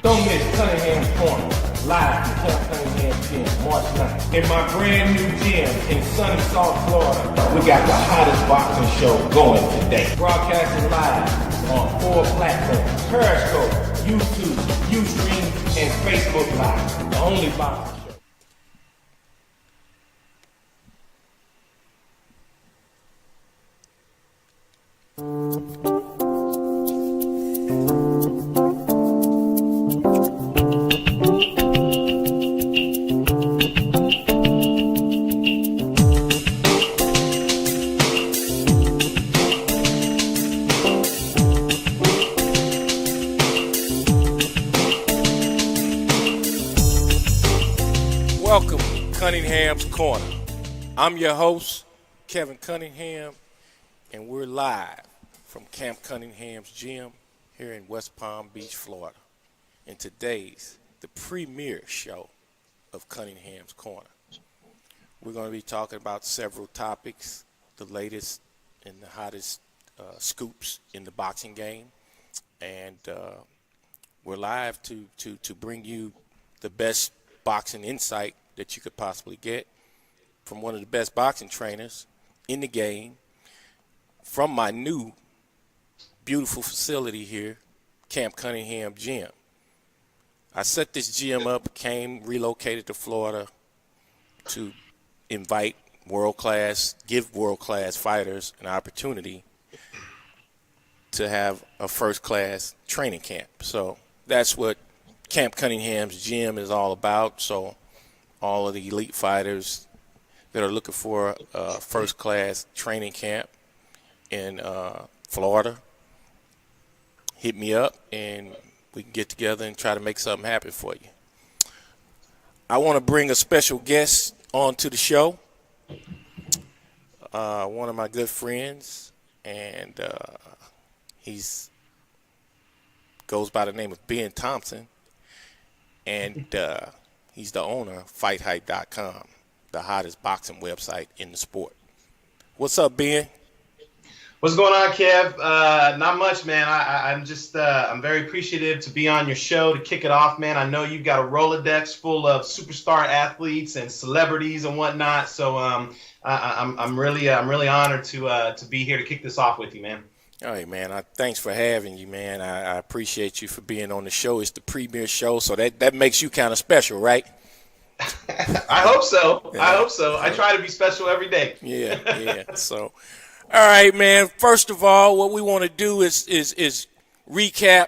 Don't miss Cunningham Corner, live from Camp Cunningham Gym, March 9th. In my brand new gym in sunny South Florida, we got the hottest boxing show going today. Broadcasting live on 4 platforms: Periscope, YouTube, Ustream, and Facebook Live. The only boxing show. Welcome to Cunningham's Corner. I'm your host, Kevin Cunningham, and we're live from Camp Cunningham's Gym here in West Palm Beach, Florida. And today's the premiere show of Cunningham's Corner. We're going to be talking about several topics, the latest and the hottest scoops in the boxing game. And we're live to bring you the best boxing insight that you could possibly get from one of the best boxing trainers in the game, from my new beautiful facility here, Camp Cunningham Gym. I set this gym up, relocated to Florida to invite give world-class fighters an opportunity to have a first-class training camp. So that's what Camp Cunningham's Gym is all about. So all of the elite fighters that are looking for a first-class training camp in Florida, hit me up and we can get together and try to make something happen for you. I want to bring a special guest onto the show, one of my good friends, and he's goes by the name of Ben Thompson, and he's the owner of Fighthype.com, the hottest boxing website in the sport. What's up, Ben? What's going on, Kev? Not much, man. I'm very appreciative to be on your show to kick it off, man. I know you've got a Rolodex full of superstar athletes and celebrities and whatnot. So I'm really honored to be here to kick this off with you, man. All right, man. Thanks for having you, man. I appreciate you for being on the show. It's the premiere show, so that makes you kind of special, right? I hope so. Yeah. I hope so. I try to be special every day. Yeah. So, all right, man. First of all, what we want to do is recap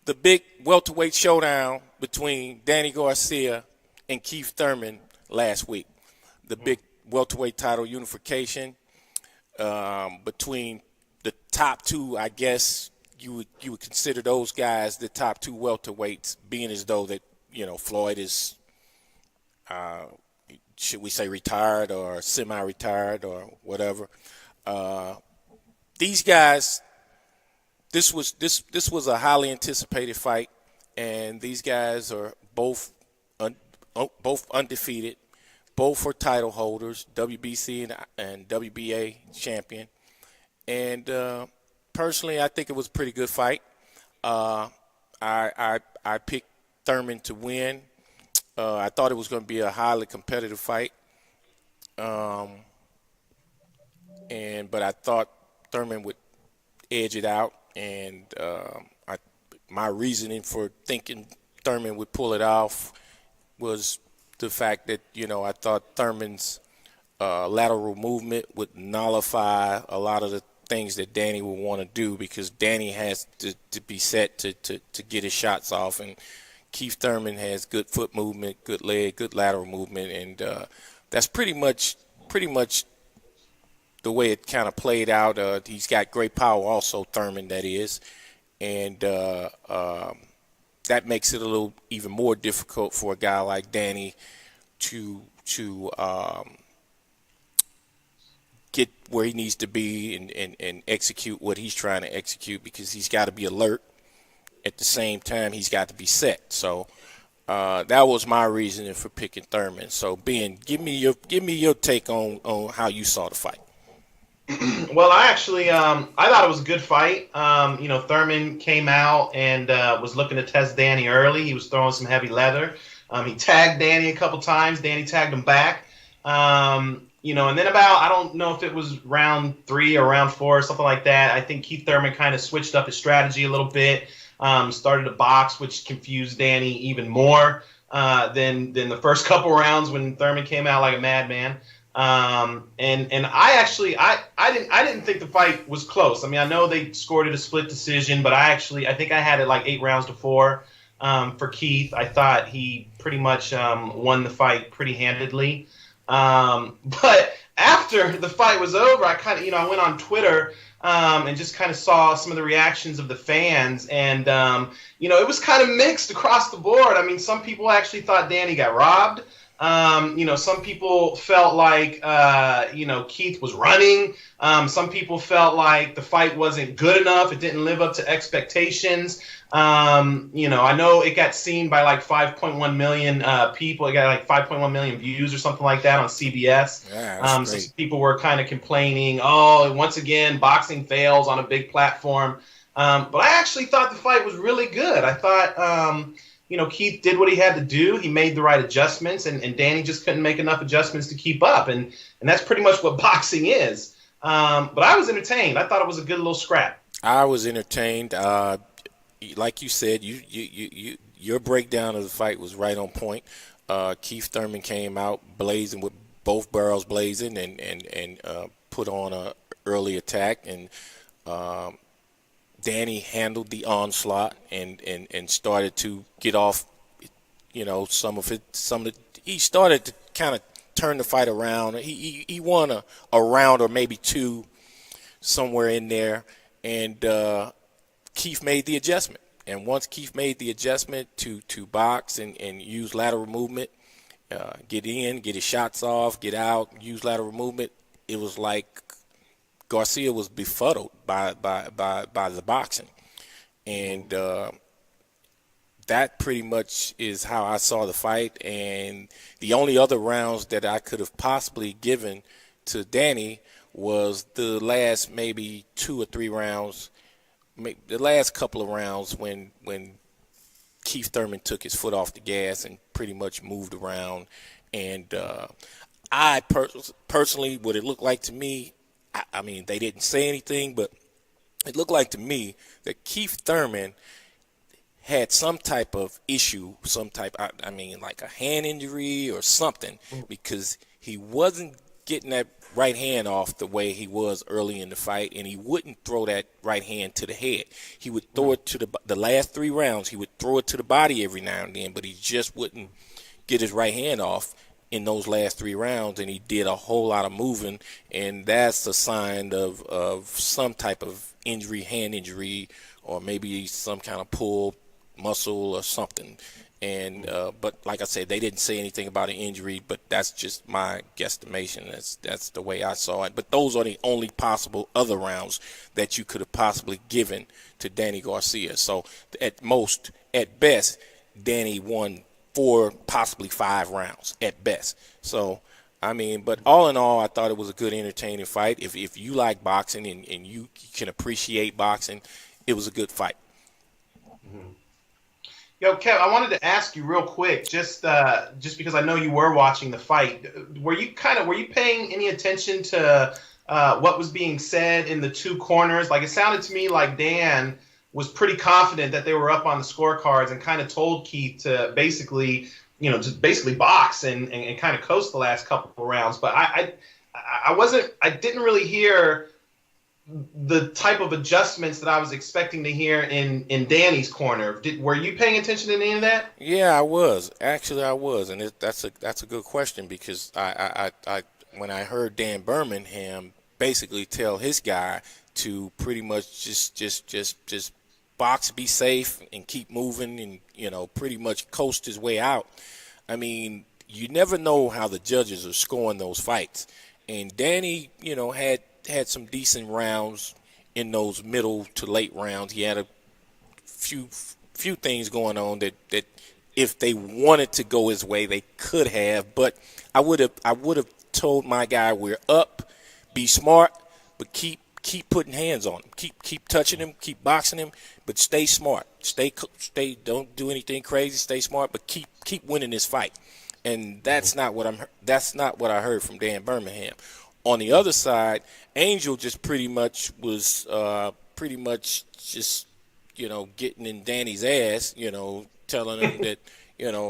the big welterweight showdown between Danny Garcia and Keith Thurman last week. The big welterweight title unification between the top two. I guess you would consider those guys the top two welterweights, being as though that Floyd is. Should we say retired or semi-retired or whatever? These guys, this was a highly anticipated fight, and these guys are both undefeated, both are title holders, WBC and WBA champion. And personally, I think it was a pretty good fight. I picked Thurman to win. I thought it was going to be a highly competitive fight, but I thought Thurman would edge it out, and my reasoning for thinking Thurman would pull it off was the fact that I thought Thurman's lateral movement would nullify a lot of the things that Danny would want to do, because Danny has to be set to get his shots off, and Keith Thurman has good foot movement, good leg, good lateral movement, and that's pretty much the way it kind of played out. He's got great power also, Thurman, that is, and that makes it a little even more difficult for a guy like Danny to get where he needs to be and execute what he's trying to execute, because he's got to be alert. At the same time, he's got to be set. So that was my reasoning for picking Thurman. So Ben, give me your take on how you saw the fight. Well, I thought it was a good fight. Thurman came out and was looking to test Danny early. He was throwing some heavy leather. He tagged Danny a couple times. Danny tagged him back. And then I don't know if it was round 3 or round 4 or something like that. I think Keith Thurman kind of switched up his strategy a little bit. Started to box, which confused Danny even more than the first couple rounds when Thurman came out like a madman. And I didn't think the fight was close. I mean, I know they scored it a split decision, but I think I had it like 8-4 for Keith. I thought he pretty much won the fight pretty handedly. But after the fight was over, I kind of I went on Twitter and just kind of saw some of the reactions of the fans, and it was kind of mixed across the board. I mean, some people actually thought Danny got robbed. Some people felt like, Keith was running. Some people felt like the fight wasn't good enough. It didn't live up to expectations. I know it got seen by like 5.1 million people. It got like 5.1 million views or something like that on CBS. Yeah, so people were kind of complaining, oh, once again, boxing fails on a big platform. But I actually thought the fight was really good. I thought, Keith did what he had to do. He made the right adjustments, and Danny just couldn't make enough adjustments to keep up. And that's pretty much what boxing is. But I was entertained. I thought it was a good little scrap. I was entertained. Like you said, your breakdown of the fight was right on point. Keith Thurman came out blazing with both barrels blazing and put on a early attack, and Danny handled the onslaught and started to get off, he started to kind of turn the fight around. He won a round or maybe 2 somewhere in there, and Keith made the adjustment. And once Keith made the adjustment to box and use lateral movement, get in, get his shots off, get out, use lateral movement, it was like Garcia was befuddled by the boxing. And that pretty much is how I saw the fight. And the only other rounds that I could have possibly given to Danny was the last maybe 2 or 3 rounds, the last couple of rounds when Keith Thurman took his foot off the gas and pretty much moved around. And I personally, what it looked like to me, I mean, they didn't say anything, but it looked like to me that Keith Thurman had some type of issue, like a hand injury or something, because he wasn't getting that right hand off the way he was early in the fight, and he wouldn't throw that right hand to the head. He would throw it to the last 3 rounds. He would throw it to the body every now and then, but he just wouldn't get his right hand off in those last 3 rounds, and he did a whole lot of moving, and that's a sign of some type of injury, hand injury, or maybe some kind of pull muscle or something. And but like I said, they didn't say anything about an injury, but that's just my guesstimation. That's the way I saw it. But those are the only possible other rounds that you could have possibly given to Danny Garcia. So at best, Danny won 4, possibly 5 rounds at best. So, I mean, but all in all, I thought it was a good, entertaining fight. If you like boxing and you can appreciate boxing, it was a good fight. Mm-hmm. Yo, Kev, I wanted to ask you real quick, just because I know you were watching the fight. Were you paying any attention to what was being said in the 2 corners? Like, it sounded to me like Dan was pretty confident that they were up on the scorecards and kind of told Keith to basically box and kind of coast the last couple of rounds. But I didn't really hear the type of adjustments that I was expecting to hear in Danny's corner. Were you paying attention to any of that? Yeah, I was. Actually, I was, and that's a good question, because I when I heard Dan Birmingham basically tell his guy to pretty much just box, be safe, and keep moving, and pretty much coast his way out. I mean, you never know how the judges are scoring those fights, and Danny, had some decent rounds in those middle to late rounds. He had a few things going on that if they wanted to go his way, they could have. But I would have told my guy, we're up, be smart, but keep putting hands on him. Keep touching him. Keep boxing him, but stay smart. Stay. Don't do anything crazy. Stay smart, but keep winning this fight. And that's not what I heard from Dan Birmingham. On the other side, Angel just pretty much was just getting in Danny's ass, telling him that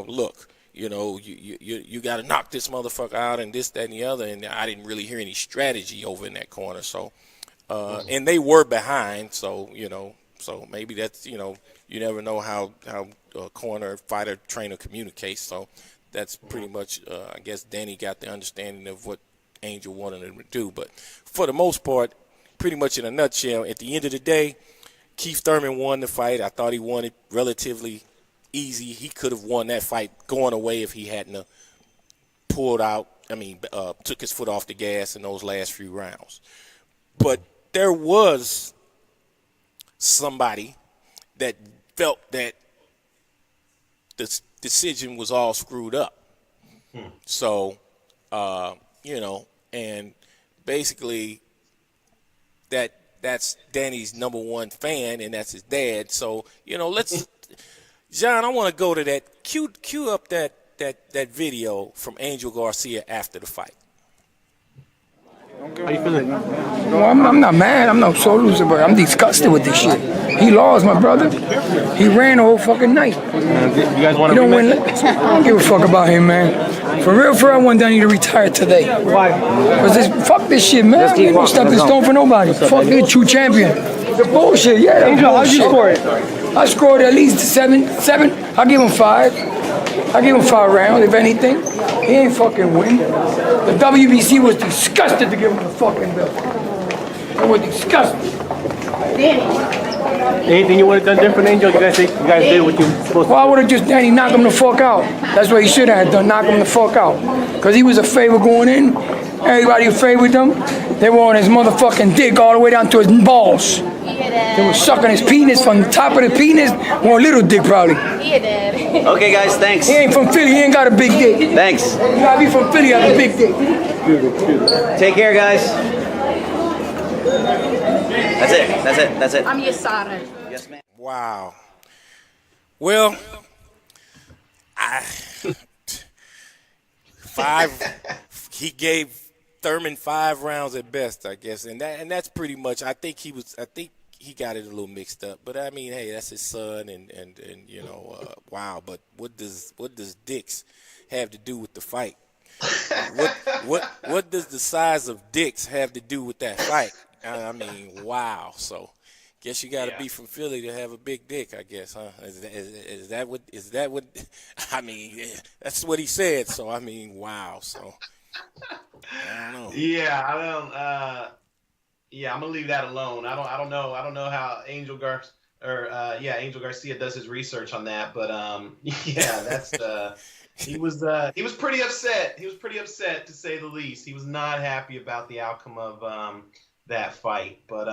look. You got to knock this motherfucker out and this, that, and the other. And I didn't really hear any strategy over in that corner. So, and they were behind. So, so maybe that's, you never know how a corner fighter trainer communicates. So that's pretty much, I guess Danny got the understanding of what Angel wanted him to do. But for the most part, pretty much in a nutshell, at the end of the day, Keith Thurman won the fight. I thought he won it relatively easy. He could have won that fight going away if he hadn't took his foot off the gas in those last few rounds. But there was somebody that felt that the decision was all screwed up. So, and basically that's Danny's number one fan, and that's his dad. So, let's John, I want to go to that. Cue up that video from Angel Garcia after the fight. How you feeling? No, I'm not mad. I'm no sore loser, but I'm disgusted with this shit. He lost, my brother. He ran the whole fucking night. You guys want to win? I don't give a fuck about him, man. For real, I want Danny to retire today. Why? Because fuck this shit, man. Ain't no stepping stone for nobody. Fuck this true champion. The bullshit, yeah. Angel, how'd you score it? I scored at least seven. I give him 5. I give him 5 rounds, if anything. He ain't fucking win. The WBC was disgusted to give him the fucking belt. They were disgusted. Anything you would have done different, Angel? You guys did what you were supposed to do. Well, I would have just Danny knock him the fuck out. That's what he should have done, knock him the fuck out. Because he was a favorite going in. Everybody favored him. They were on his motherfucking dick all the way down to his balls. They were sucking his penis from the top of the penis. More little dick, probably. Okay, guys, thanks. He ain't from Philly. He ain't got a big dick. Thanks. You gotta be from Philly, have a big dick. Take care, guys. That's it. I'm Yasara. Yes, ma'am. Wow. Well, he gave Thurman 5 rounds at best, I guess, and that's pretty much. I think he got it a little mixed up, but I mean, hey, that's his son, and wow. But what does dicks have to do with the fight? What does the size of dicks have to do with that fight? I mean, wow. So, guess you got to be from Philly to have a big dick, I guess, huh? Is that what? I mean, that's what he said. So, I mean, wow. So, I don't know. Yeah, I don't. Yeah, I'm gonna leave that alone. I don't know. I don't know how Angel Garcia does his research on that, but yeah, that's he was pretty upset. He was pretty upset, to say the least. He was not happy about the outcome of that fight. But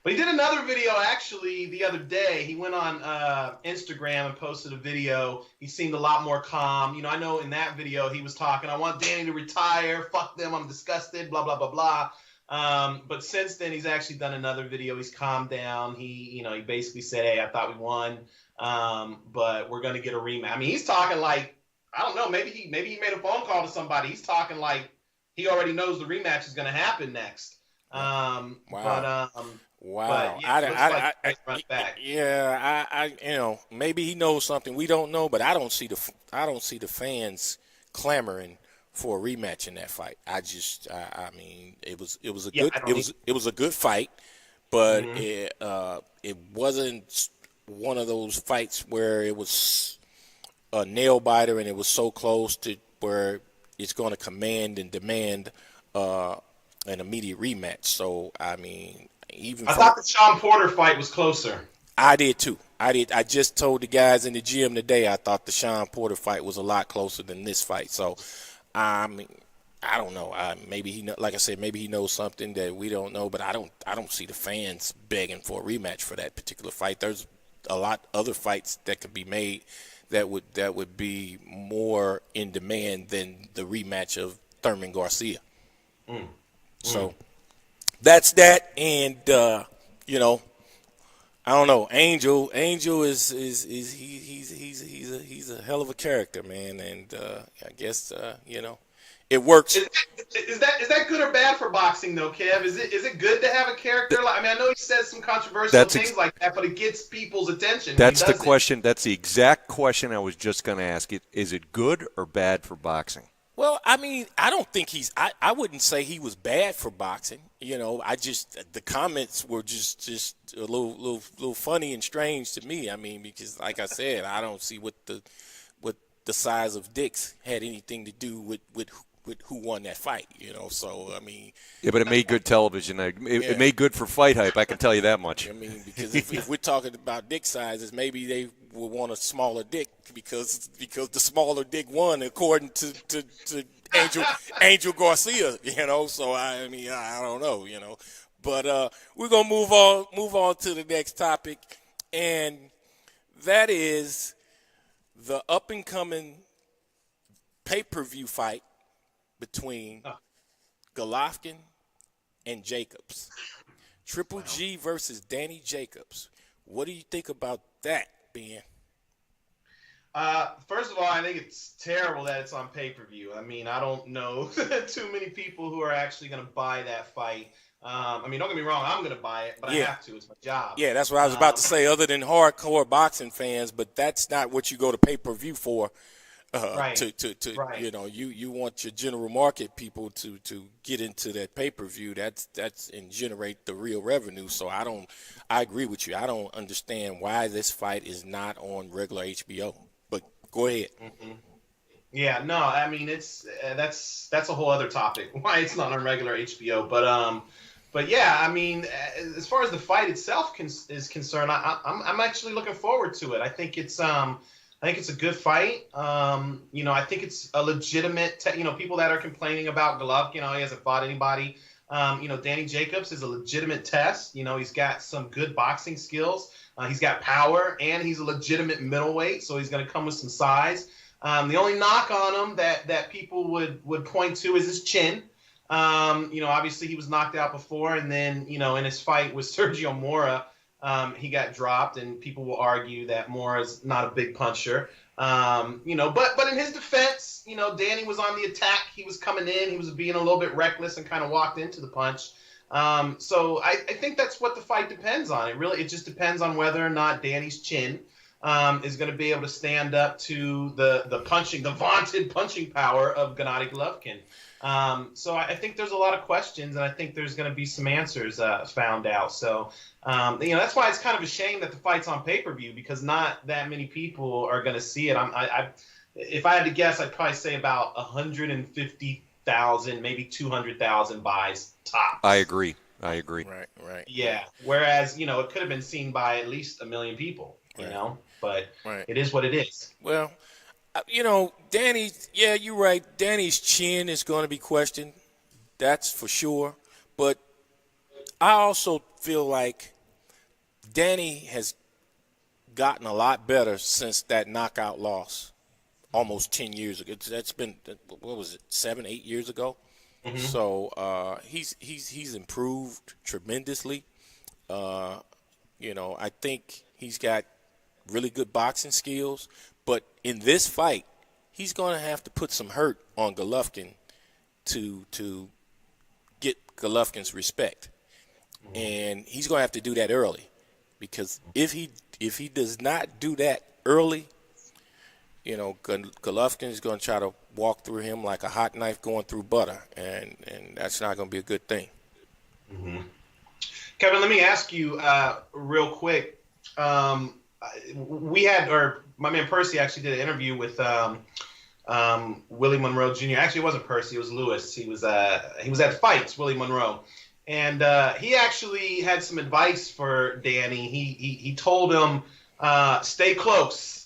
he did another video actually the other day. He went on Instagram and posted a video. He seemed a lot more calm. I know in that video he was talking, I want Danny to retire. Fuck them. I'm disgusted. Blah blah blah blah. But since then he's actually done another video. He's calmed down. He basically said, hey, I thought we won, but we're gonna get a rematch. I mean, he's talking like, I don't know, maybe he made a phone call to somebody. He's talking like he already knows the rematch is gonna happen next. Wow. But, I maybe he knows something we don't know, but I don't see the fans clamoring for a rematch in that fight. I mean, it was a good fight, but it wasn't one of those fights where it was a nail biter and it was so close to where it's going to command and demand an immediate rematch. So, I mean, I thought the Sean Porter fight was closer. I did too. I just told the guys in the gym today I thought the Sean Porter fight was a lot closer than this fight. So, I mean, I don't know. Maybe like I said, maybe he knows something that we don't know. But I don't see the fans begging for a rematch for that particular fight. There's a lot other fights that could be made that would be more in demand than the rematch of Thurman Garcia. So, that's that. And you know, I don't know. Angel is he's a hell of a character, man. And I guess you know, it works. Is that good or bad for boxing though, Kev? Is it good to have a character like? I mean, I know he says some controversial things like that, but it gets people's attention. That's the question. That's the exact question I was just going to ask. Is it good or bad for boxing? Well, I mean, I don't think I wouldn't say he was bad for boxing. You know, I just the comments were just a little funny and strange to me. I mean, because like I said, I don't see what the size of dicks had anything to do with who won that fight. You know, so I mean. Yeah, but it made good television. It made good for Fighthype. I can tell you that much. I mean, because if we're talking about dick sizes, maybe they will want a smaller dick because the smaller dick won according to Angel Garcia, you know. So I mean I don't know, you know, but we're gonna move on to the next topic, and that is the up and coming pay-per-view fight between Golovkin and Jacobs. Triple G versus Danny Jacobs. What do you think about that, Ben? First of all, I think it's terrible that it's on pay-per-view. I mean, I don't know too many people who are actually going to buy that fight. I mean, don't get me wrong, I'm going to buy it, but I have to. It's my job. Yeah, that's what I was about to say, other than hardcore boxing fans, but that's not what you go to pay-per-view for. Right. Right. You know, you want your general market people to get into that pay-per-view. That's and generate the real revenue. So I agree with you. I don't understand why this fight is not on regular HBO. But go ahead. Mm-hmm. Yeah, no, I mean that's a whole other topic. Why it's not on regular HBO, but yeah, I mean, as far as the fight itself is concerned, I'm actually looking forward to it. I think it's a good fight. You know, I think it's a legitimate. People that are complaining about Golovkin, he hasn't fought anybody. You know, Danny Jacobs is a legitimate test. You know, he's got some good boxing skills. He's got power, and he's a legitimate middleweight, so he's going to come with some size. The only knock on him that people would point to is his chin. You know, obviously he was knocked out before, and then, you know, in his fight with Sergio Mora, he got dropped, and people will argue that Mora's not a big puncher. You know, but in his defense, you know, Danny was on the attack. He was coming in. He was being a little bit reckless and kind of walked into the punch. So I think that's what the fight depends on. It just depends on whether or not Danny's chin is going to be able to stand up to the vaunted punching power of Gennady Golovkin. So I think there's a lot of questions, and I think there's going to be some answers found out. So, you know, that's why it's kind of a shame that the fight's on pay-per-view, because not that many people are going to see it. If I had to guess, I'd probably say about 150,000, maybe 200,000 buys tops. I agree. Right. Yeah. Whereas, you know, it could have been seen by at least 1 million people, you know, but it is what it is. Well, you know, yeah, you're right. Danny's chin is going to be questioned. That's for sure. But I also feel like Danny has gotten a lot better since that knockout loss almost 10 years ago. That's been, what was it, 7, 8 years ago? Mm-hmm. So he's improved tremendously. You know, I think he's got really good boxing skills. But in this fight, he's going to have to put some hurt on Golovkin to get Golovkin's respect. Mm-hmm. And he's going to have to do that early, because if he does not do that early, you know, Golovkin is going to try to walk through him like a hot knife going through butter, and that's not going to be a good thing. Mm-hmm. Kevin, let me ask you real quick. My man Percy actually did an interview with Willie Monroe Jr. Actually, it wasn't Percy; it was Lewis. He was at Fights, Willie Monroe, and he actually had some advice for Danny. He told him stay close.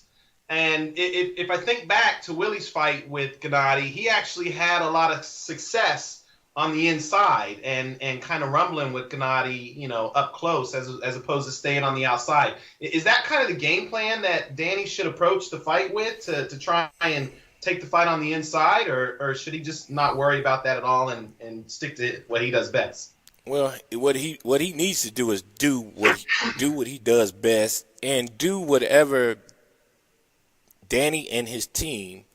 And if I think back to Willie's fight with Gennady, he actually had a lot of success on the inside and kind of rumbling with Gennady, you know, up close as opposed to staying on the outside. Is that kind of the game plan that Danny should approach the fight with, to try and take the fight on the inside, or should he just not worry about that at all and stick to what he does best? Well, what he needs to do is do what he does best, and do whatever Danny and his team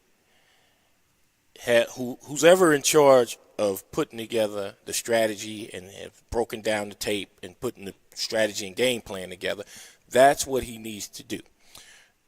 who's ever in charge of putting together the strategy and have broken down the tape and putting the strategy and game plan together. That's what he needs to do.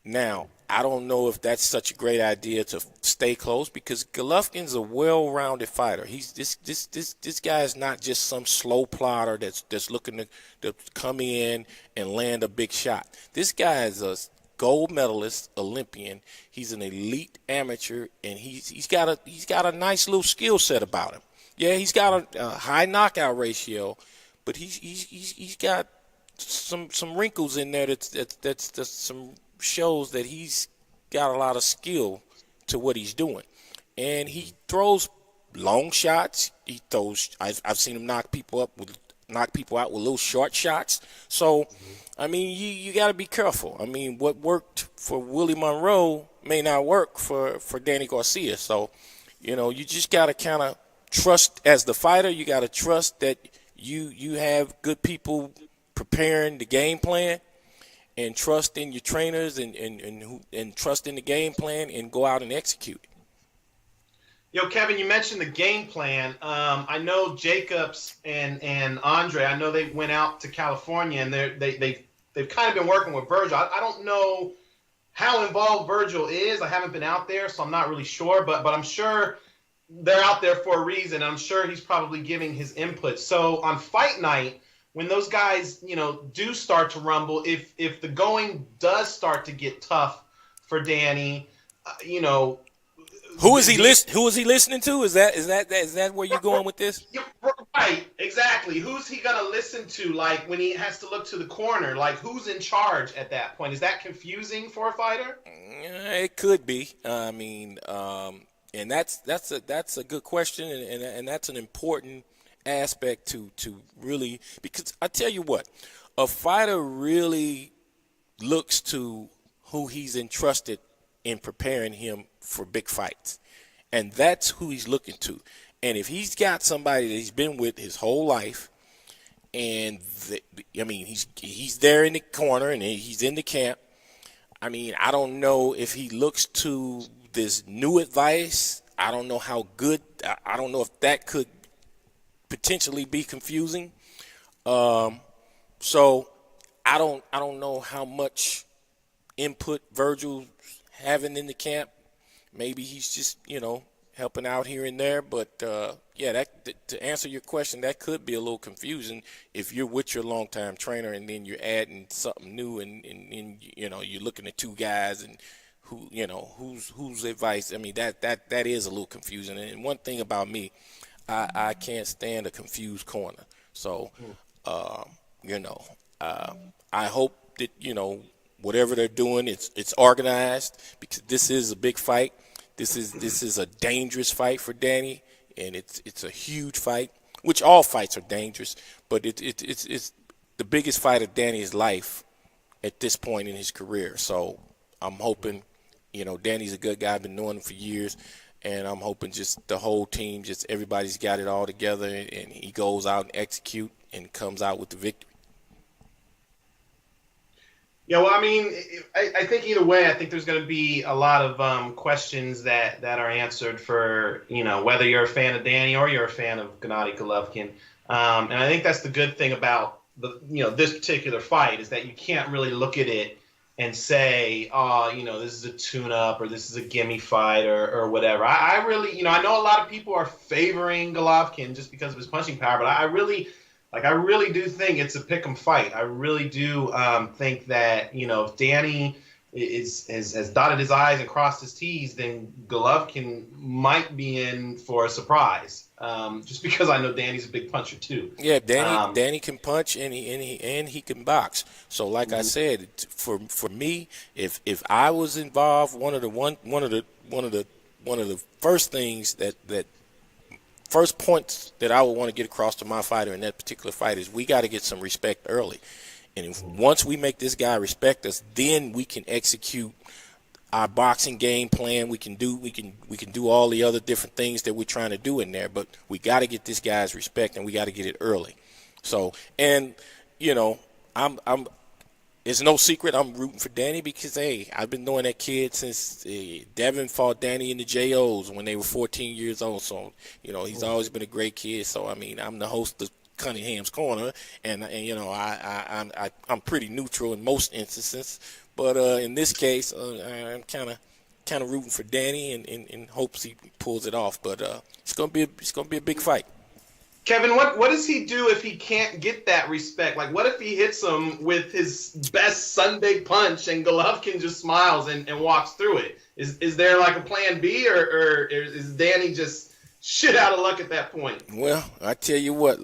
Now, I don't know if that's such a great idea to stay close, because Golovkin's a well-rounded fighter. He's this guy is not just some slow plotter that's looking to come in and land a big shot. This guy is a gold medalist, Olympian. He's an elite amateur, and he's got a nice little skill set about him. Yeah, he's got a high knockout ratio, but he's got some wrinkles in there that's some shows that he's got a lot of skill to what he's doing. And he throws long shots. I've seen him knock people out with little short shots. So, I mean, you got to be careful. I mean, what worked for Willie Monroe may not work for Danny Garcia. So, you just got to kind of trust as the fighter. You got to trust that you have good people preparing the game plan, and trust in your trainers and trust in the game plan, and go out and execute. Yo, Kevin, you mentioned the game plan. I know Jacobs and Andre, I know they went out to California, and they've kind of been working with Virgil. I don't know how involved Virgil is. I haven't been out there, so I'm not really sure. But I'm sure they're out there for a reason. I'm sure he's probably giving his input. So on fight night, when those guys, do start to rumble, if the going does start to get tough for Danny, Who is he listening to? Is that where you're going with this? Right, exactly. Who's he gonna listen to? Like when he has to look to the corner, like who's in charge at that point? Is that confusing for a fighter? It could be. I mean, and that's a good question, and that's an important aspect to really, because I tell you what, a fighter really looks to who he's entrusted in preparing him for big fights, and that's who he's looking to. And if he's got somebody that he's been with his whole life, and he's there in the corner and he's in the camp, I mean, I don't know if he looks to this new advice. I don't know how good. I don't know if that could potentially be confusing. So I don't know how much input Virgil's having in the camp. Maybe he's just helping out here and there. But to answer your question, that could be a little confusing if you're with your longtime trainer and then you're adding something new and you're looking at two guys and whose advice. I mean that is a little confusing. And one thing about me, I can't stand a confused corner. So, I hope that, whatever they're doing, it's organized, because this is a big fight. This is a dangerous fight for Danny, and it's a huge fight, which all fights are dangerous, but it's the biggest fight of Danny's life at this point in his career. So I'm hoping, Danny's a good guy. I've been knowing him for years. And I'm hoping just the whole team, just everybody's got it all together, and he goes out and execute and comes out with the victory. Yeah, well, I mean, I think either way, I think there's going to be a lot of questions that are answered for, whether you're a fan of Danny or you're a fan of Gennady Golovkin. And I think that's the good thing about this particular fight, is that you can't really look at it and say, this is a tune-up or this is a gimme fight or whatever. I really, I know a lot of people are favoring Golovkin just because of his punching power, but I really do think it's a pick'em fight. I really do think that, if Danny has dotted his I's and crossed his T's, then Golovkin might be in for a surprise. Just because I know Danny's a big puncher too. Yeah, Danny can punch and he can box. So like I said, for me, if I was involved, one of the first things that first points that I would want to get across to my fighter in that particular fight is we got to get some respect early. And once we make this guy respect us, then we can execute our boxing game plan. We can do all the other different things that we're trying to do in there, but we got to get this guy's respect, and we got to get it early. So, and I'm it's no secret I'm rooting for Danny because, hey, I've been knowing that kid since Devin fought Danny in the JOs when they were 14 years old. So, he's always been a great kid. So, I mean, I'm the host of Cunningham's Corner, and I'm pretty neutral in most instances. But in this case, I'm kind of rooting for Danny and hopes he pulls it off. But it's gonna be a big fight. Kevin, what does he do if he can't get that respect? Like, what if he hits him with his best Sunday punch and Golovkin just smiles and walks through it? Is there like a plan B, or is Danny just shit out of luck at that point? Well, I tell you what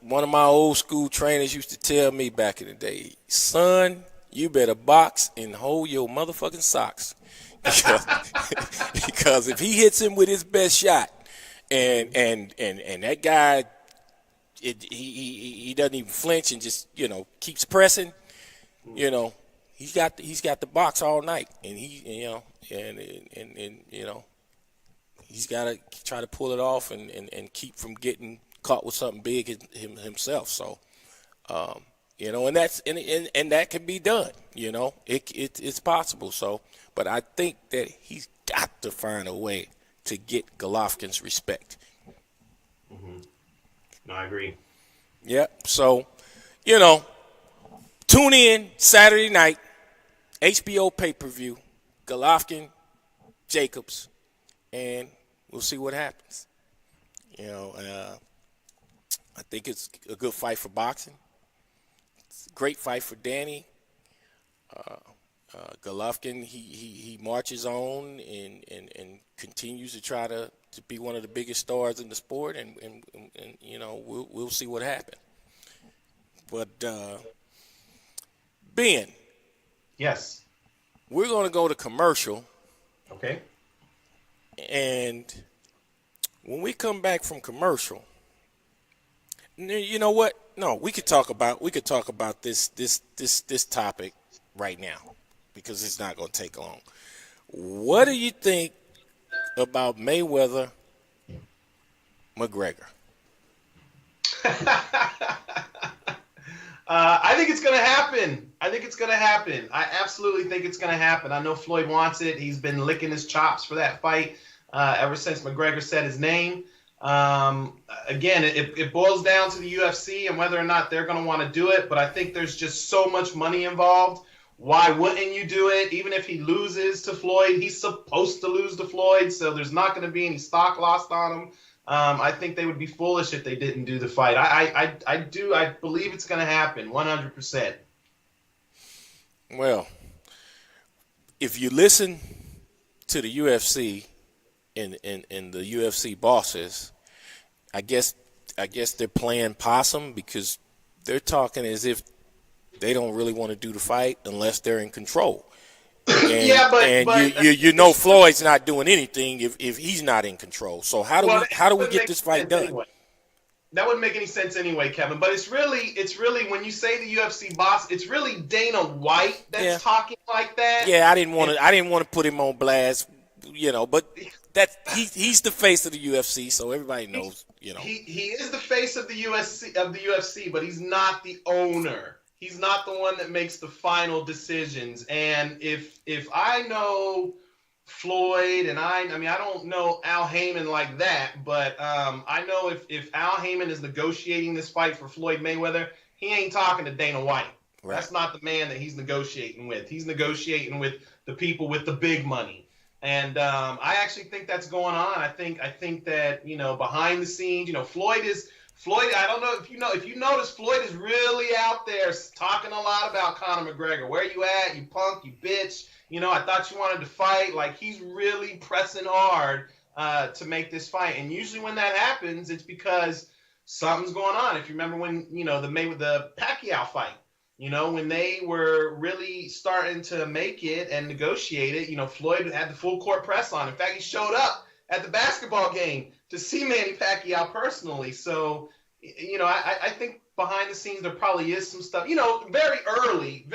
one of my old school trainers used to tell me back in the day, son, you better box and hold your motherfucking socks. Because if he hits him with his best shot and that guy, he doesn't even flinch and just keeps pressing, he's got the box all night, and he's got to try to pull it off and keep from getting caught with something big himself. So and that's and that can be done. It's possible. So, but I think that he's got to find a way to get Golovkin's respect. Mm-hmm. No, I agree. Yeah. So, tune in Saturday night, HBO pay-per-view, Golovkin, Jacobs, and we'll see what happens. I think it's a good fight for boxing. It's a great fight for Danny. Golovkin, he marches on and continues to try to be one of the biggest stars in the sport, and we'll see what happens. But Ben, yes, we're going to go to commercial. Okay. And when we come back from commercial, you know what? No, we could talk about this topic right now because it's not going to take long. What do you think about Mayweather McGregor? I think it's going to happen. I absolutely think it's going to happen. I know Floyd wants it. He's been licking his chops for that fight ever since McGregor said his name. Again, it boils down to the UFC and whether or not they're going to want to do it. But I think there's just so much money involved. Why wouldn't you do it? Even if he loses to Floyd, he's supposed to lose to Floyd, so there's not going to be any stock lost on him. I think they would be foolish if they didn't do the fight. I believe it's going to happen 100%. Well, if you listen to the UFC and the UFC bosses, I guess they're playing possum because they're talking as if they don't really want to do the fight unless they're in control. And, yeah, but Floyd's not doing anything if he's not in control. So how do we get this fight done? Anyway. That wouldn't make any sense anyway, Kevin. But it's really when you say the UFC boss, it's really Dana White that's talking like that. Yeah, I didn't want to put him on blast, but that he's the face of the UFC, so everybody knows, He is the face of the UFC, but he's not the owner. He's not the one that makes the final decisions. And if I know Floyd, and I don't know Al Heyman like that, but I know if Al Heyman is negotiating this fight for Floyd Mayweather, he ain't talking to Dana White. Right. That's not the man that he's negotiating with. He's negotiating with the people with the big money. And I actually think that's going on. I think that, behind the scenes, Floyd, I don't know if you notice, Floyd is really out there talking a lot about Conor McGregor. Where you at, you punk, you bitch? I thought you wanted to fight. Like, he's really pressing hard to make this fight. And usually when that happens, it's because something's going on. If you remember when, the Pacquiao fight, when they were really starting to make it and negotiate it, Floyd had the full court press on. In fact, he showed up at the basketball game to see Manny Pacquiao personally. So, I think behind the scenes there probably is some stuff, very early.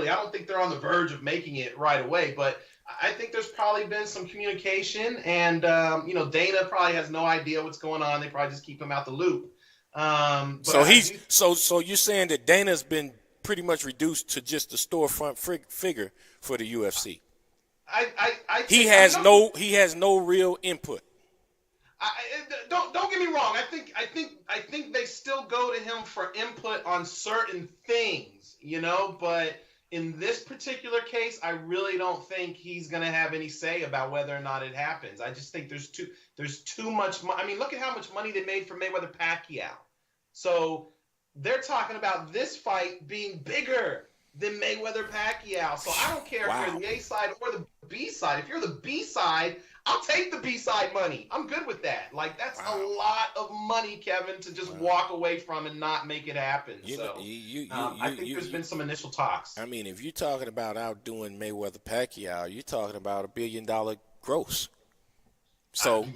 I don't think they're on the verge of making it right away, but I think there's probably been some communication, and Dana probably has no idea what's going on. They probably just keep him out the loop. So you're saying that Dana's been pretty much reduced to just the storefront figure for the UFC. He has no real input. Don't get me wrong. I think they still go to him for input on certain things, But in this particular case, I really don't think he's going to have any say about whether or not it happens. I just think there's too much. I mean, look at how much money they made for Mayweather Pacquiao. So they're talking about this fight being bigger than Mayweather Pacquiao. So I don't care if you're the A side or the B side. If you're the B side, I'll take the B side money. I'm good with that. Like, that's a lot of money, Kevin, to just walk away from and not make it happen. I think there's been some initial talks. I mean, if you're talking about outdoing Mayweather Pacquiao, you're talking about $1 billion gross. So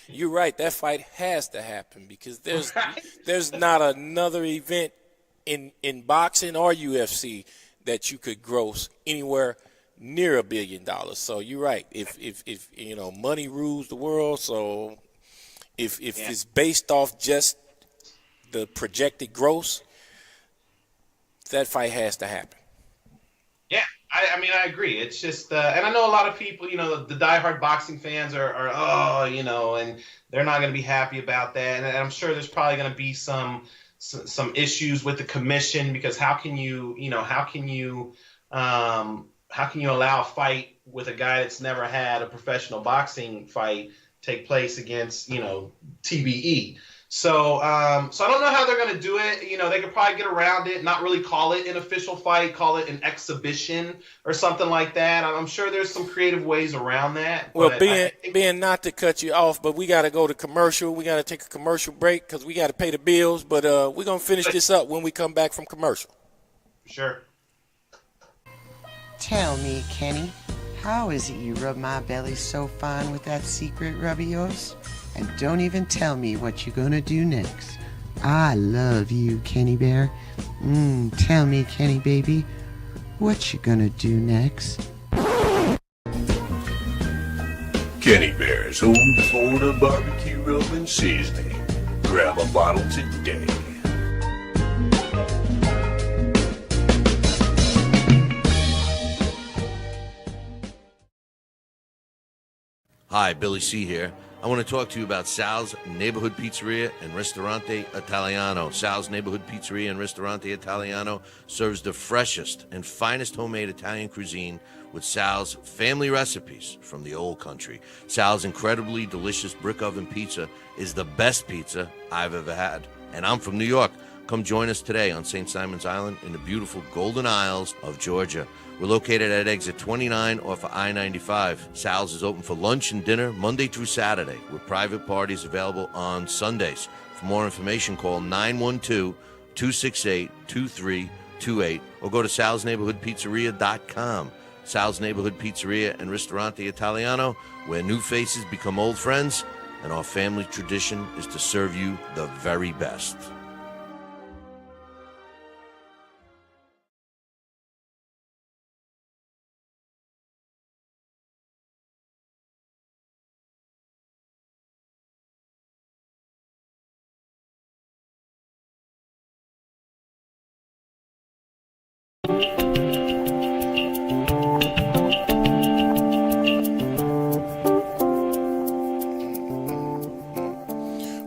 you're right. That fight has to happen because there's not another event in boxing or UFC that you could gross anywhere near $1 billion. So you're right. If money rules the world, so if it's based off just the projected gross, that fight has to happen. Yeah, I mean, I agree. It's just, and I know a lot of people, the diehard boxing fans are and they're not going to be happy about that. And I'm sure there's probably going to be some issues with the commission because how can you allow a fight with a guy that's never had a professional boxing fight take place against, TBE? So I don't know how they're going to do it. They could probably get around it, not really call it an official fight, call it an exhibition or something like that. I'm sure there's some creative ways around that. Well, being not to cut you off, but we got to go to commercial. We got to take a commercial break because we got to pay the bills. But we're going to finish this up when we come back from commercial. Sure. Tell me, Kenny, how is it you rub my belly so fine with that secret rub of yours? And don't even tell me what you're gonna do next. I love you, Kenny Bear. Tell me, Kenny baby, what you gonna do next? Kenny Bear's Home Florida Barbecue Rub and Seasoning. Grab a bottle today. Hi, Billy C. here. I want to talk to you about Sal's Neighborhood Pizzeria and Ristorante Italiano. Sal's Neighborhood Pizzeria and Ristorante Italiano serves the freshest and finest homemade Italian cuisine with Sal's family recipes from the old country. Sal's incredibly delicious brick oven pizza is the best pizza I've ever had. And I'm from New York. Come join us today on St. Simon's Island in the beautiful Golden Isles of Georgia. We're located at exit 29 off of I-95. Sal's is open for lunch and dinner Monday through Saturday, with private parties available on Sundays. For more information, call 912-268-2328 or go to salsneighborhoodpizzeria.com. Sal's Neighborhood Pizzeria and Ristorante Italiano, where new faces become old friends, and our family tradition is to serve you the very best.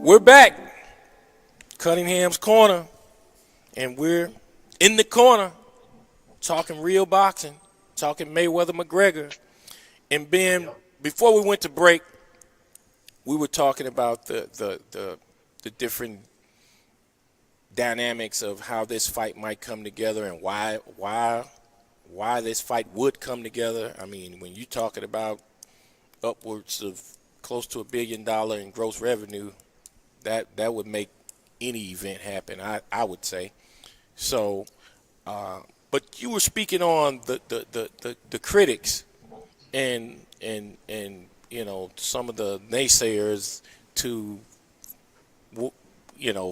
We're back, Cunningham's Corner, and we're in the corner talking real boxing, talking Mayweather McGregor. And Ben, before we went to break, we were talking about the different dynamics of how this fight might come together and why this fight would come together. I mean, when you're talking about upwards of close to $1 billion in gross revenue, that would make any event happen, I would say. So, but you were speaking on the critics and some of the naysayers to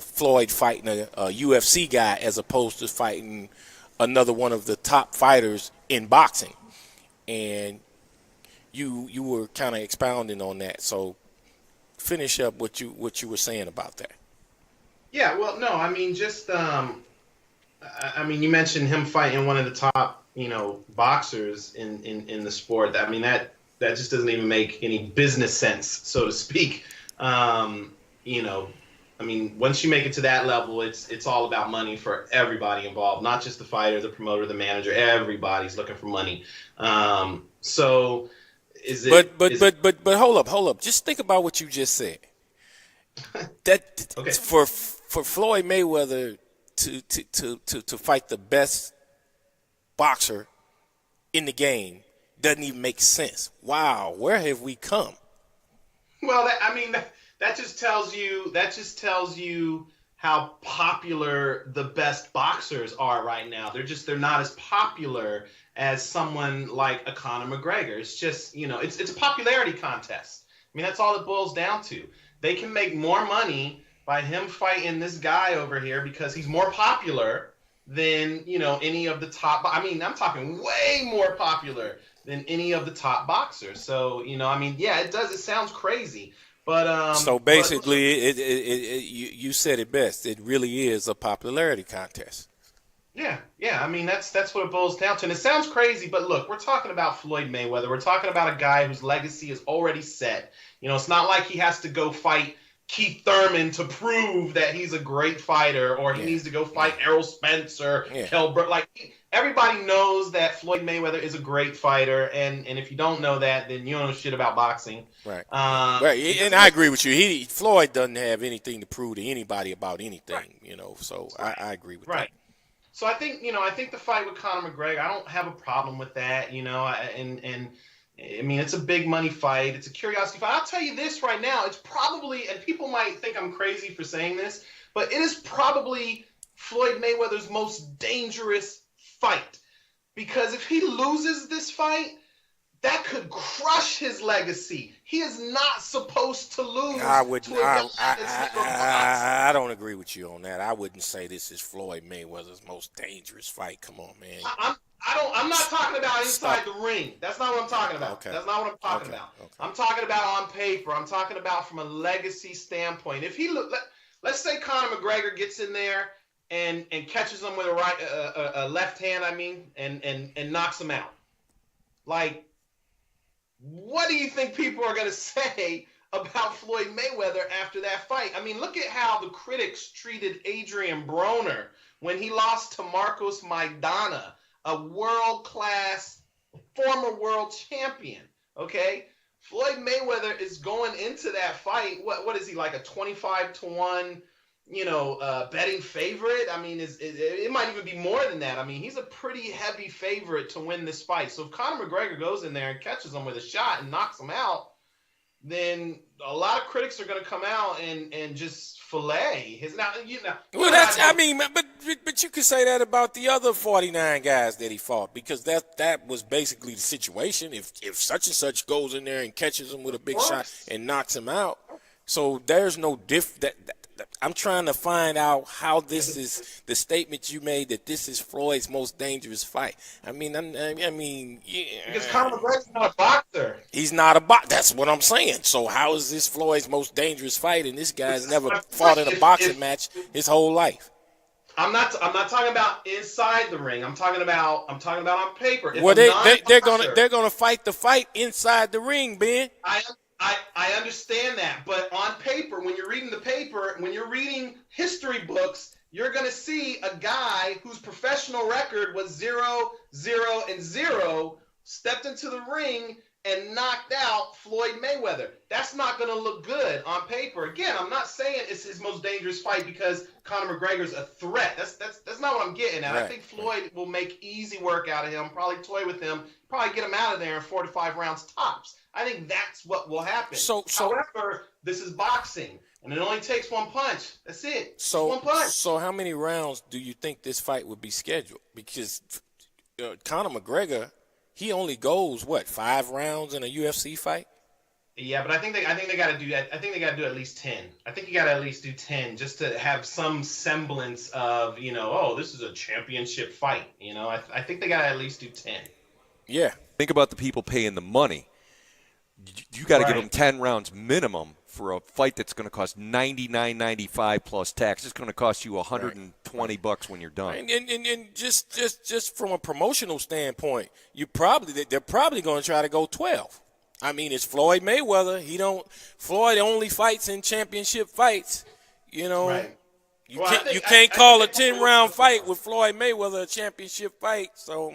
Floyd fighting a UFC guy as opposed to fighting another one of the top fighters in boxing, and you were kind of expounding on that. So finish up what you were saying about that. Yeah, well, no, I mean, just I mean, you mentioned him fighting one of the top, boxers in the sport. I mean, that just doesn't even make any business sense, so to speak. I mean, once you make it to that level, it's all about money for everybody involved, not just the fighter, the promoter, the manager. Everybody's looking for money. So is it? But hold up. Just think about what you just said. That Okay. for Floyd Mayweather to fight the best boxer in the game doesn't even make sense. Wow, where have we come? Well, that just tells you how popular the best boxers are right now. They're not as popular as someone like a Conor McGregor. It's just, it's a popularity contest. I mean, that's all it boils down to. They can make more money by him fighting this guy over here because he's more popular than, any of the top. I mean, I'm talking way more popular than any of the top boxers. So, yeah, it does. It sounds crazy. But so basically, you said it best. It really is a popularity contest. Yeah. I mean, that's what it boils down to. And it sounds crazy, but look, we're talking about Floyd Mayweather. We're talking about a guy whose legacy is already set. It's not like he has to go fight Keith Thurman to prove that he's a great fighter, or he needs to go fight Errol Spence or Kell Brook. Like, everybody knows that Floyd Mayweather is a great fighter, and if you don't know that, then you don't know shit about boxing. Right. Right. And I agree with you. Floyd doesn't have anything to prove to anybody about anything. Right. So I agree with that. So I think the fight with Conor McGregor, I don't have a problem with that. And I mean, it's a big money fight. It's a curiosity fight. I'll tell you this right now. It's probably, and people might think I'm crazy for saying this, but it is probably Floyd Mayweather's most dangerous fight. Because if he loses this fight, that could crush his legacy. He is not supposed to lose. I don't agree with you on that. I wouldn't say this is Floyd Mayweather's most dangerous fight. Come on, man. I'm not talking about inside the ring. That's not what I'm talking about. Okay. That's not what I'm talking about. Okay. I'm talking about on paper. I'm talking about from a legacy standpoint. If he let's say Conor McGregor gets in there and catches him with a left hand, and knocks him out. Like, what do you think people are going to say about Floyd Mayweather after that fight? I mean, look at how the critics treated Adrian Broner when he lost to Marcos Maidana, a world-class former world champion, okay? Floyd Mayweather is going into that fight. What is he, like a 25-1, betting favorite? I mean, it might even be more than that. I mean, he's a pretty heavy favorite to win this fight. So if Conor McGregor goes in there and catches him with a shot and knocks him out, then a lot of critics are going to come out and just fillet his. Well, but you could say that about the other 49 guys that he fought, because that was basically the situation. If such and such goes in there and catches him with a big shot and knocks him out, so there's no I'm trying to find out how this is the statement you made that this is Floyd's most dangerous fight. I mean, because Conor McGregor's not a boxer. He's not a boxer. That's what I'm saying. So how is this Floyd's most dangerous fight? And this guy's never fought in a boxing match his whole life. I'm not talking about inside the ring. I'm talking about on paper. Well, they're gonna fight the fight inside the ring, Ben. I understand that, but on paper, when you're reading the paper, when you're reading history books, you're going to see a guy whose professional record was 0-0-0 stepped into the ring and knocked out Floyd Mayweather. That's not going to look good on paper. Again, I'm not saying it's his most dangerous fight because Conor McGregor's a threat. That's not what I'm getting at. Right. I think Floyd will make easy work out of him, probably toy with him, probably get him out of there in 4 to 5 rounds tops. I think that's what will happen. However, this is boxing, and it only takes one punch. That's it. One punch. So how many rounds do you think this fight would be scheduled? Because Conor McGregor, he only goes 5 rounds in a UFC fight? Yeah, but I think they got to do that. I think they got to do at least 10. I think you got to at least do 10 just to have some semblance of, this is a championship fight. I think they got to at least do 10. Yeah. Think about the people paying the money. You got to give them 10 rounds minimum for a fight that's going to cost $99.95 plus tax. It's going to cost you $120 when you're done. And just from a promotional standpoint, they're probably going to try to go 12. I mean, it's Floyd Mayweather. Floyd only fights in championship fights. You know, Right. you Well, can't call a 10-round fight with Floyd Mayweather a championship fight. So.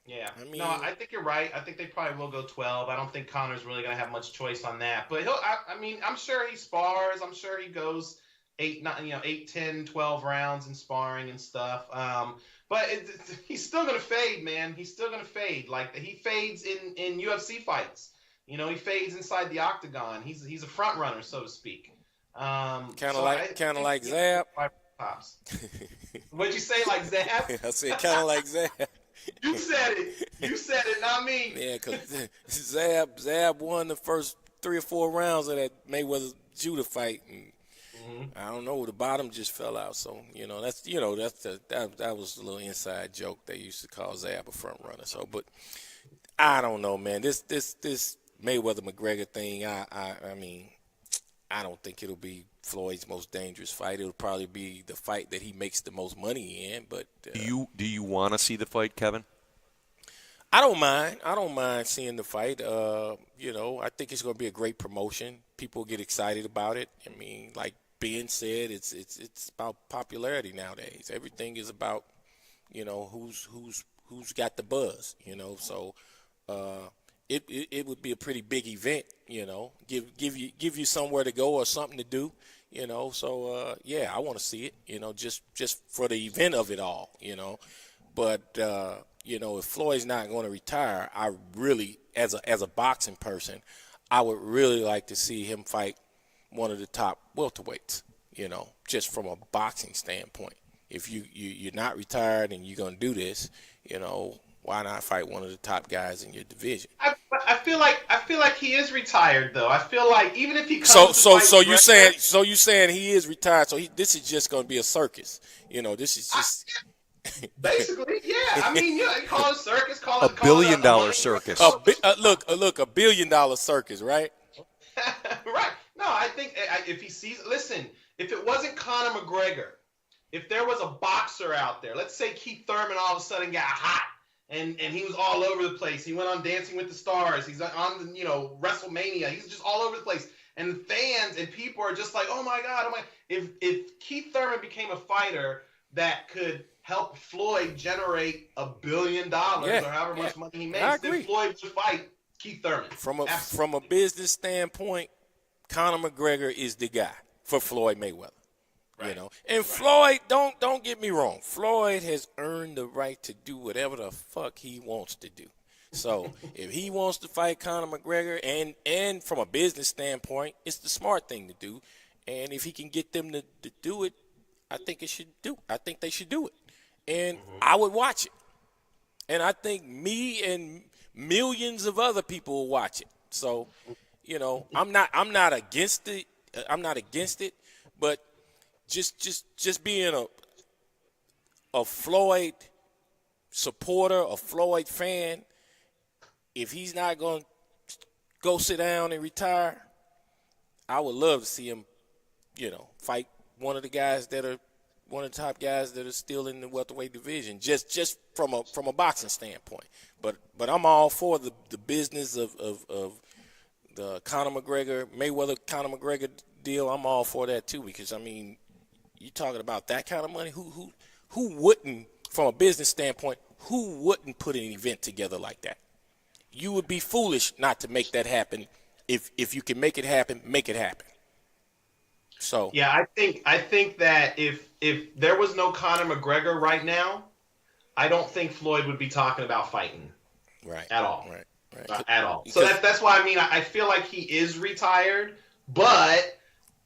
Yeah. I mean, no, I think you're right. I think they probably will go 12. I don't think Conor's really going to have much choice on that. But I'm sure he spars. I'm sure he goes 8, 10, 12 rounds in sparring and stuff. But he's still going to fade, man. He's still going to fade. Like, he fades in UFC fights. He fades inside the octagon. He's a front runner, so to speak. Kind of like Zab. Pops. What'd you say, like Zab? I said kind of like Zab. You said it, not me. Yeah, because Zab won the first 3 or 4 rounds of that Mayweather-Judah fight, and I don't know, the bottom just fell out. So that was a little inside joke. They used to call Zab a front runner. So, but I don't know, man. This Mayweather-McGregor thing, I mean, I don't think it'll be Floyd's most dangerous fight. It'll probably be the fight that he makes the most money in. But do you want to see the fight, Kevin? I don't mind. I don't mind seeing the fight. I think it's going to be a great promotion. People get excited about it. I mean, like Ben said, it's about popularity nowadays. Everything is about who's got the buzz. So. It would be a pretty big event, give you somewhere to go or something to do, So I want to see it, just for the event of it all, But if Floyd's not going to retire, I really, as a boxing person, I would really like to see him fight one of the top welterweights, just from a boxing standpoint. If you're not retired and you're going to do this, why not fight one of the top guys in your division? I feel like he is retired though. I feel like even if he comes so you saying he is retired? So this is just going to be a circus? This is just basically, yeah. I mean, call it a circus, call it $1 billion circus. Look, $1 billion circus, right? Right. No, I think if he sees, listen, if it wasn't Conor McGregor, if there was a boxer out there, let's say Keith Thurman all of a sudden got hot. And he was all over the place. He went on Dancing with the Stars. He's on WrestleMania. He's just all over the place. And the fans and people are just like, oh my God. If Keith Thurman became a fighter that could help Floyd generate $1 billion or however much money he makes, then Floyd would fight Keith Thurman. From a business standpoint, Conor McGregor is the guy for Floyd Mayweather. Right. And Floyd, don't get me wrong. Floyd has earned the right to do whatever the fuck he wants to do. So if he wants to fight Conor McGregor, and from a business standpoint, it's the smart thing to do. And if he can get them to do it, I think they should do it. And I would watch it. And I think me and millions of other people will watch it. So, I'm not against it. But just being a Floyd supporter, a Floyd fan, if he's not going to go sit down and retire, I would love to see him, fight one of the top guys that are still in the welterweight division, just from a boxing standpoint. But I'm all for the business of the Conor McGregor, Mayweather-Conor McGregor deal. I'm all for that too, because I mean, you talking about that kind of money? Who wouldn't, from a business standpoint, who wouldn't put an event together like that? You would be foolish not to make that happen. If you can make it happen, make it happen. So yeah, I think that if there was no Conor McGregor right now, I don't think Floyd would be talking about fighting, at all, at all. So that's why I feel like he is retired, but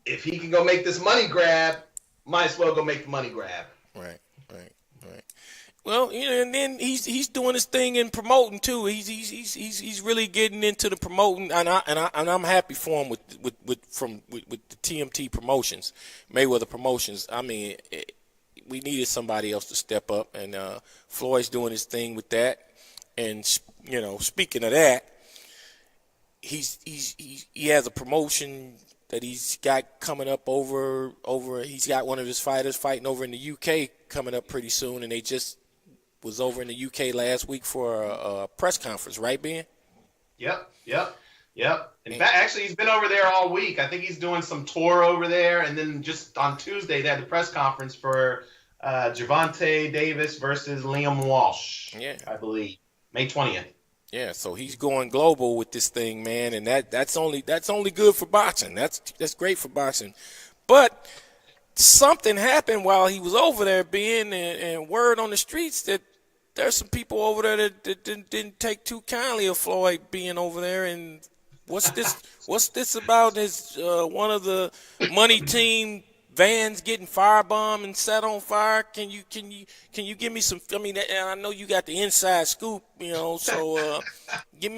if he can go make this money grab, might as well go make the money grab. Right. Well, and then he's doing his thing in promoting too. He's really getting into the promoting, and I'm happy for him with the TMT Promotions, Mayweather Promotions. I mean, we needed somebody else to step up, and Floyd's doing his thing with that. And speaking of that, he has a promotion that he's got coming up over. He's got one of his fighters fighting over in the UK coming up pretty soon, and they just was over in the UK last week for a press conference, right, Ben? Yep. In fact, actually, he's been over there all week. I think he's doing some tour over there, and then just on Tuesday they had the press conference for Gervonta Davis versus Liam Walsh. Yeah, I believe May 20th. Yeah, so he's going global with this thing, man, and that's only good for boxing. That's great for boxing, but something happened while he was over there, and word on the streets that there's some people over there that didn't take too kindly of Floyd being over there. And what's this about? Is one of the money team vans getting firebombed and set on fire? Can you give me some? I mean, I know you got the inside scoop, So give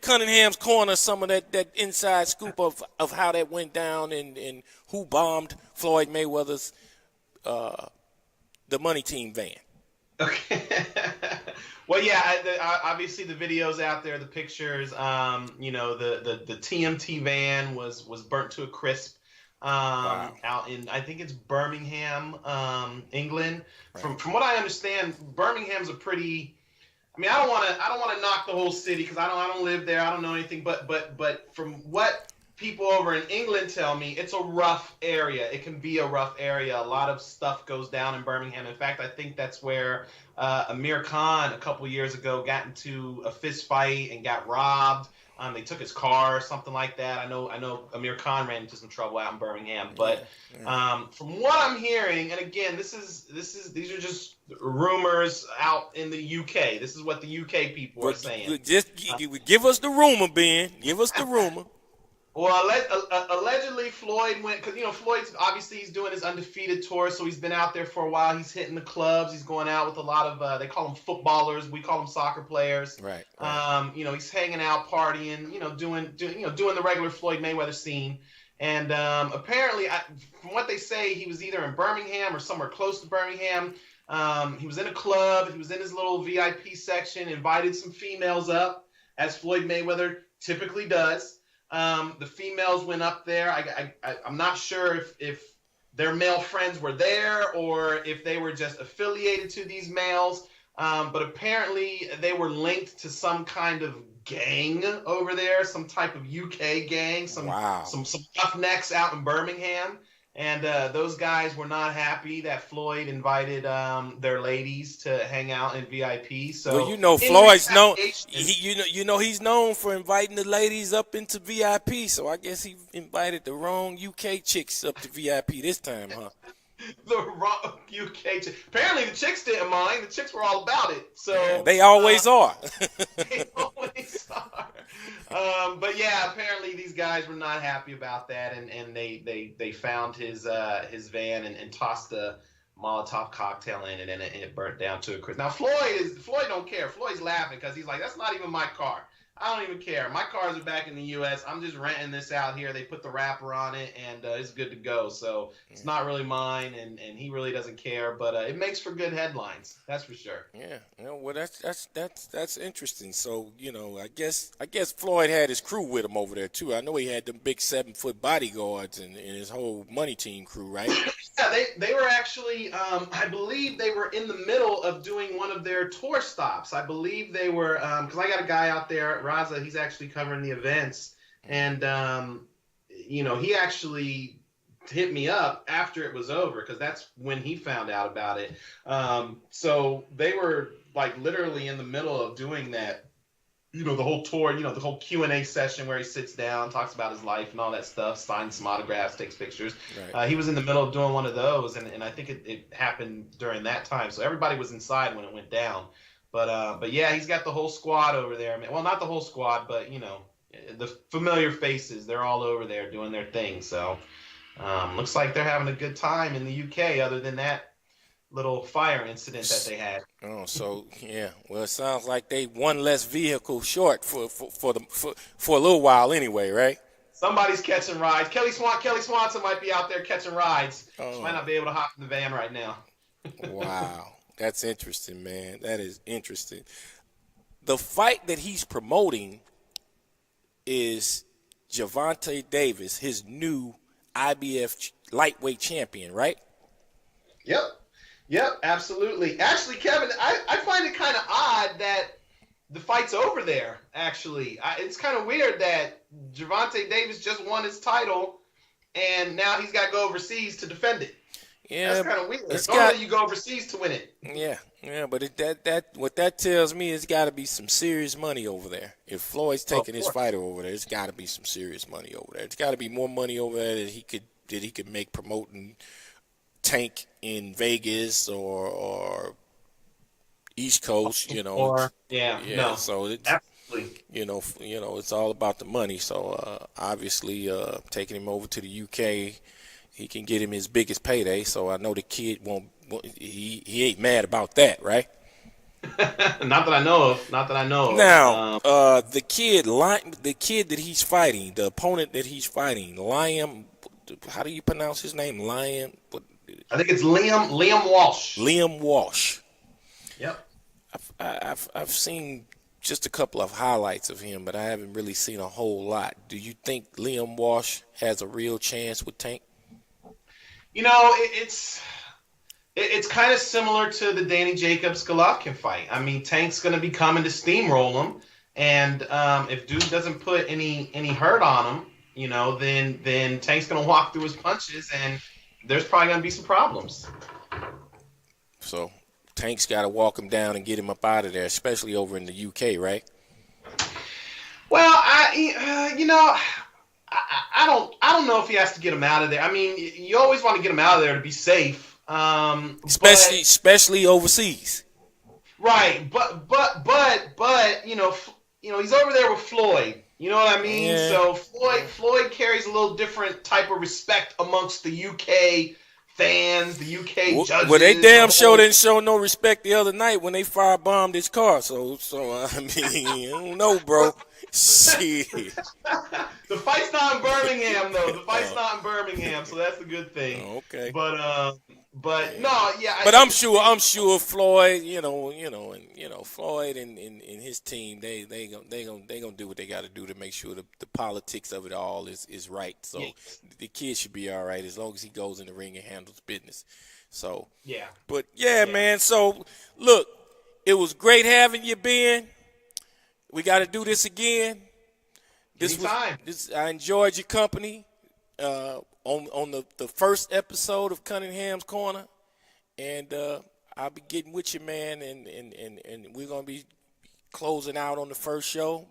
Cunningham's Corner some of that inside scoop of how that went down and who bombed Floyd Mayweather's the money team van. Okay. Well, yeah. Obviously, the videos out there, the pictures. The TMT van was burnt to a crisp. Wow. Out in, I think it's Birmingham, England. Right. From what I understand, Birmingham's a pretty. I mean, I don't want to knock the whole city because I don't live there. I don't know anything. But from what people over in England tell me, it's a rough area. It can be a rough area. A lot of stuff goes down in Birmingham. In fact, I think that's where Amir Khan a couple years ago got into a fist fight and got robbed. They took his car or something like that. I know Amir Khan ran into some trouble out in Birmingham. But from what I'm hearing, and again, these are just rumors out in the UK. This is what the UK people are saying. Just give us the rumor, Ben. Give us the rumor. Well, allegedly Floyd went because Floyd's obviously he's doing his undefeated tour, so he's been out there for a while. He's hitting the clubs. He's going out with a lot of they call them footballers. We call them soccer players. Right. He's hanging out, partying. Doing the regular Floyd Mayweather scene. And apparently, from what they say, he was either in Birmingham or somewhere close to Birmingham. He was in a club. He was in his little VIP section. Invited some females up, as Floyd Mayweather typically does. The females went up there. I'm not sure if their male friends were there or if they were just affiliated to these males. But apparently they were linked to some kind of gang over there, some type of UK gang, some roughnecks out in Birmingham. And those guys were not happy that Floyd invited their ladies to hang out in VIP. So Floyd's known. He's known for inviting the ladies up into VIP. So I guess he invited the wrong UK chicks up to VIP this time, huh? The wrong UK chicks. Apparently the chicks didn't mind. The chicks were all about it. So they always are. They always are. But yeah, apparently these guys were not happy about that, and they found his van and tossed the Molotov cocktail in it, and it burnt down to a crisp. Now Floyd don't care. Floyd's laughing because he's like, that's not even my car. I don't even care. My cars are back in the U.S. I'm just renting this out here. They put the wrapper on it, and it's good to go. So it's not really mine, and he really doesn't care. But it makes for good headlines. That's for sure. Yeah. Well, that's interesting. So I guess Floyd had his crew with him over there too. I know he had them big 7-foot bodyguards and his whole money team crew, right? Yeah, they were actually, I believe they were in the middle of doing one of their tour stops. I believe they were, because I got a guy out there, Raza, he's actually covering the events. And, he actually hit me up after it was over because that's when he found out about it. So they were like literally in the middle of doing that. The whole tour, the whole Q&A session where he sits down, talks about his life and all that stuff, signs some autographs, takes pictures. Right. He was in the middle of doing one of those, and I think it happened during that time. So everybody was inside when it went down. But yeah, he's got the whole squad over there. Well, not the whole squad, but, the familiar faces. They're all over there doing their thing. So looks like they're having a good time in the UK other than that little fire incident that they had. Oh, so yeah. Well, it sounds like they one less vehicle short for a little while anyway, right? Somebody's catching rides. Kelly Swanson might be out there catching rides. She might not be able to hop in the van right now. Wow, that's interesting, man. That is interesting. The fight that he's promoting is Gervonta Davis, his new IBF lightweight champion, right? Yep, absolutely. Actually, Kevin, I find it kind of odd that the fight's over there, actually. It's kind of weird that Gervonta Davis just won his title, and now he's got to go overseas to defend it. Yeah, that's kind of weird. Normally you go overseas to win it. Yeah, but what that tells me is got to be some serious money over there. If Floyd's taking his fighter over there, it's got to be some serious money over there. It's got to be more money over there that he could make promoting Tank in Vegas or East Coast. You know, no. So absolutely, you know, it's all about the money. So obviously, taking him over to the UK. He can get him his biggest payday, so I know the kid won't. He ain't mad about that, right? Not that I know of. Now, the kid that he's fighting, the opponent that he's fighting, Liam. How do you pronounce his name? Liam. I think it's Liam Walsh. Liam Walsh. Yep. I've seen just a couple of highlights of him, but I haven't really seen a whole lot. Do you think Liam Walsh has a real chance with Tank? You know, it's kind of similar to the Danny Jacobs Golovkin fight. I mean, Tank's going to be coming to steamroll him, and if Dude doesn't put any hurt on him, you know, then Tank's going to walk through his punches, and there's probably going to be some problems. So Tank's got to walk him down and get him up out of there, especially over in the UK, right? Well, I don't know if he has to get him out of there. I mean, you always want to get him out of there to be safe, especially overseas. Right, but you know, he's over there with Floyd. You know what I mean? Yeah. So Floyd carries a little different type of respect amongst the UK fans, the UK judges. Well, they damn sure didn't show no respect the other night when they firebombed his car. So I mean, I don't know, bro. Shit. The fight's not in Birmingham, though. The fight's not in Birmingham, so that's a good thing. Okay. But no, yeah. But I'm sure Floyd, Floyd and his team, they gonna do what they got to do to make sure the politics of it all is right. So the kid should be all right as long as he goes in the ring and handles business. So yeah. But yeah, man. So look, it was great having you, Ben. We got to do this again. I enjoyed your company on the first episode of Cunningham's Corner, and I'll be getting with you, man, and we're gonna be closing out on the first show.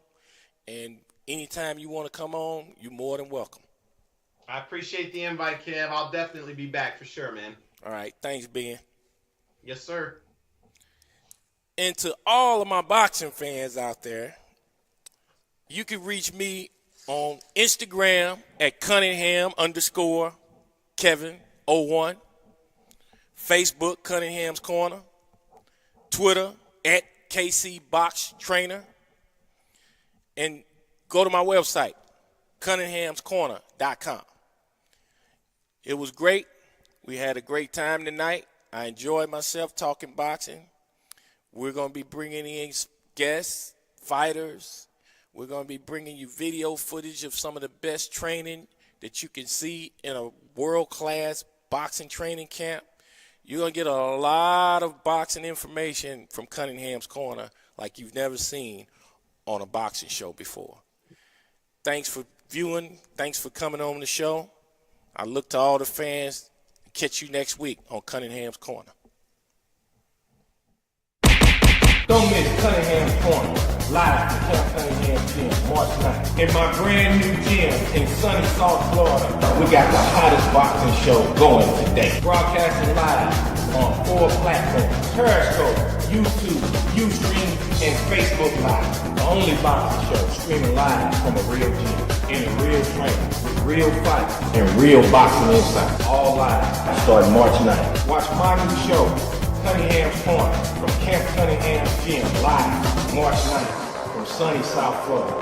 And anytime you want to come on, you're more than welcome. I appreciate the invite, Kev. I'll definitely be back for sure, man. All right, thanks, Ben. Yes, sir. And to all of my boxing fans out there, you can reach me on Instagram at Cunningham_Kevin01, Facebook Cunningham's Corner, Twitter at KC Box Trainer, and go to my website, cunninghamscorner.com. It was great. We had a great time tonight. I enjoyed myself talking boxing. We're going to be bringing in guests, fighters. We're going to be bringing you video footage of some of the best training that you can see in a world-class boxing training camp. You're going to get a lot of boxing information from Cunningham's Corner like you've never seen on a boxing show before. Thanks for viewing. Thanks for coming on the show. I look to all the fans. Catch you next week on Cunningham's Corner. Don't miss Cunningham's Corner, live from Camp Cunningham's Gym, March 9th. In my brand new gym in sunny South Florida, we got the hottest boxing show going today. Broadcasting live on 4 platforms: Periscope, YouTube, Ustream, and Facebook Live. The only boxing show streaming live from a real gym, in a real training, with real fights and real boxing insights. All live starting March 9th. Watch my new show, Cunningham's Corner, from Camp Cunningham's Gym, live March 9th from sunny South Florida.